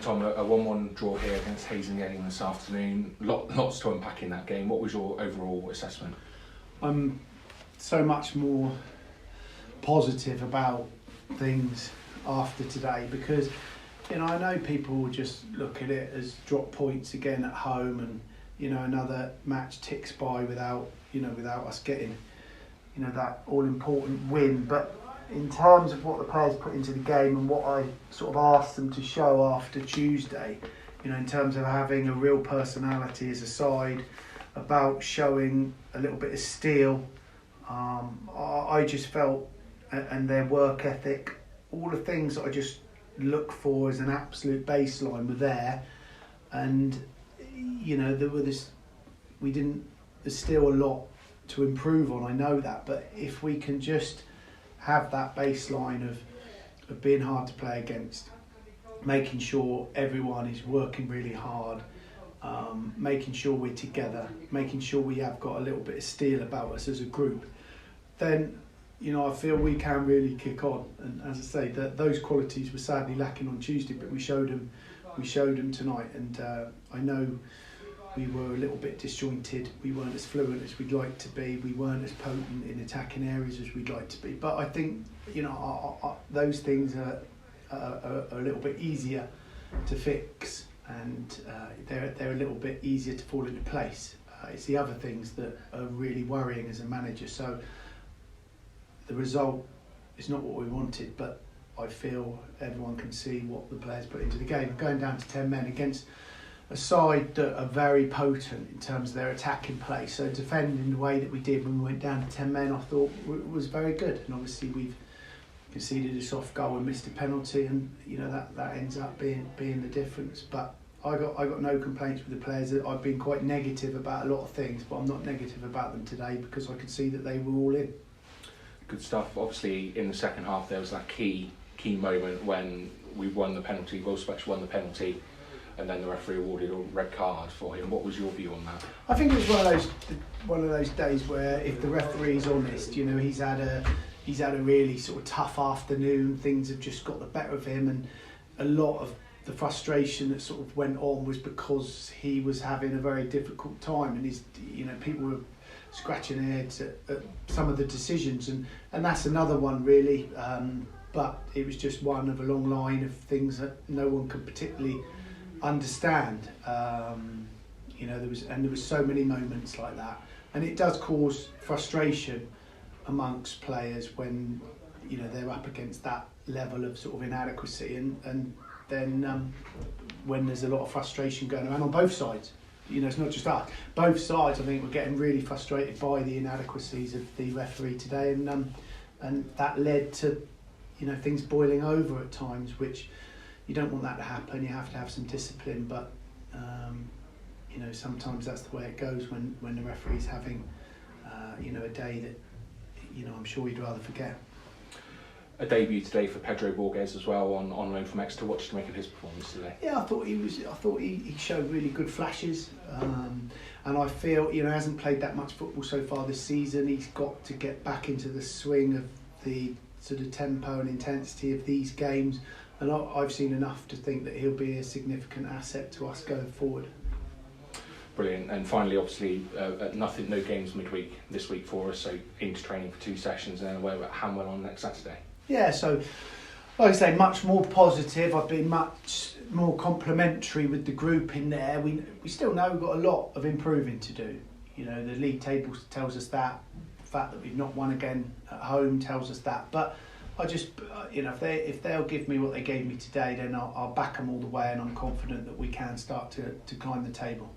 Tom, a 1-1 draw here against Hayes Yeading this afternoon. Lots to unpack in that game. What was your overall assessment? I'm so much more positive about things after today because, I know people will just look at it as drop points again at home and, another match ticks by without us getting, that all-important win. But in terms of what the players put into the game and what I sort of asked them to show after Tuesday, in terms of having a real personality as a side, about showing a little bit of steel, I just felt, and their work ethic, all the things that I just look for as an absolute baseline were there. And, there's still a lot to improve on, I know that, but if we can just have that baseline of being hard to play against, making sure everyone is working really hard, making sure we're together, making sure we have got a little bit of steel about us as a group, then I feel we can really kick on. And as I say, those qualities were sadly lacking on Tuesday, but we showed them tonight. And I know we were a little bit disjointed. We weren't as fluent as we'd like to be. We weren't as potent in attacking areas as we'd like to be. But I think those things are a little bit easier to fix, and they're a little bit easier to fall into place. It's the other things that are really worrying as a manager. So the result is not what we wanted, but I feel everyone can see what the players put into the game. Going down to 10 men against a side that are very potent in terms of their attacking play. So defending the way that we did when we went down to 10 men, I thought was very good. And obviously we've conceded a soft goal and missed a penalty, and that ends up being the difference. But I got no complaints with the players. I've been quite negative about a lot of things, but I'm not negative about them today because I could see that they were all in. Good stuff. Obviously, in the second half, there was that key moment when we won the penalty. Will Spetch won the penalty, and then the referee awarded a red card for him. What was your view on that? I think it was one of those days where, if the referee's honest, he's had a really sort of tough afternoon. Things have just got the better of him, and a lot of the frustration that sort of went on was because he was having a very difficult time, and people were scratching their heads at some of the decisions, and that's another one really. But it was just one of a long line of things that no one could particularly understand. There was so many moments like that, and it does cause frustration amongst players when they're up against that level of sort of inadequacy, and then when there's a lot of frustration going around on both sides. It's not just us. Both sides, I think, were getting really frustrated by the inadequacies of the referee today, and that led to things boiling over at times, which you don't want that to happen. You have to have some discipline, but sometimes that's the way it goes when the referee's having a day that I'm sure you'd rather forget. A debut today for Pedrovges as well on loan from Exeter. What did you make of his performance today? Yeah, I thought he showed really good flashes, and I feel hasn't played that much football so far this season. He's got to get back into the swing of the sort of tempo and intensity of these games, and I've seen enough to think that he'll be a significant asset to us going forward. Brilliant. And finally, obviously, no games midweek this week for us, so into training for 2 sessions, and then away at Hanwell on next Saturday. Yeah, so like I say, much more positive. I've been much more complimentary with the group in there. We still know we've got a lot of improving to do. The league table tells us that. The fact that we've not won again at home tells us that. But I just, if they'll give me what they gave me today, then I'll back them all the way, and I'm confident that we can start to climb the table.